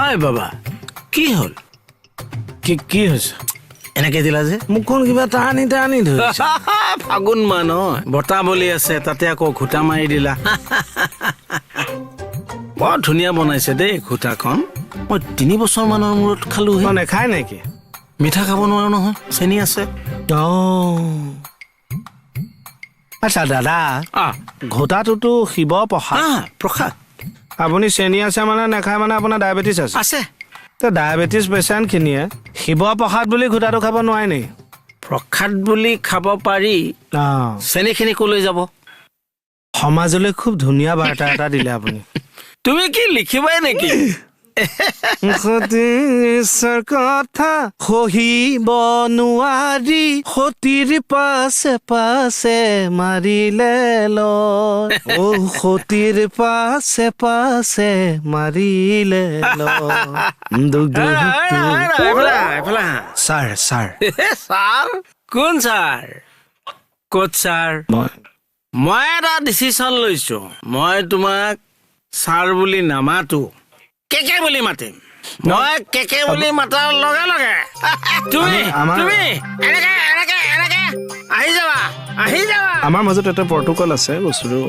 আই বাবা কি হ'ল কি হৈছে এনেকে দিলা যে মুখখন কিবা টানি ধৰিছে ফাগুন মাহ নহয় বতাহ বলি আছে তাতে আকৌ ঘোটা মাৰি দিলা বৰ ধুনীয়া বনাইছে দেই ঘোটাখন মই 3 বছৰ মানৰ মূৰত খালো নেখায় নেকি মিঠা খাব নোৱাৰো নহয় চেনি আছে আচ্ছা দাদা ঘোটাটোতো শিৱ প্ৰসাদ আপুনি চেনি আছে মানে নেখায় মানে আপোনাৰ ডায়েবেটিছ আছে আছে ডায়েবেটিছ পেচেণ্টখিনিয়ে শিৱ প্ৰসাদ বুলি ঘোটাটো খাব নোৱাৰে নেকি প্ৰসাদ বুলি খাব পাৰি চেনিখিনি কলৈ যাব সমাজলৈ খুব ধুনীয়া বাৰ্তা এটা দিলে আপুনি তুমি কি লিখিবাই নেকি কথা সহিব নোৱাৰি সতীৰ পাছে পাছে মাৰিলে সতীৰ পাছে পাছে মাৰিলে ছাৰ ছাৰ ছাৰ কোন ছাৰ ক'ত ছাৰ মই এটা ডিচিশ্যন লৈছো মই তোমাক ছাৰ বুলি নামাতো কেকে বুলি মাতিম মই কেকে বুলি মাতাৰ লগে লগে তুমি এনেকে এনেকে এনেকে আহি যাবা আমাৰ মাজত এটা প্ৰট'কল আছে বস্তুটো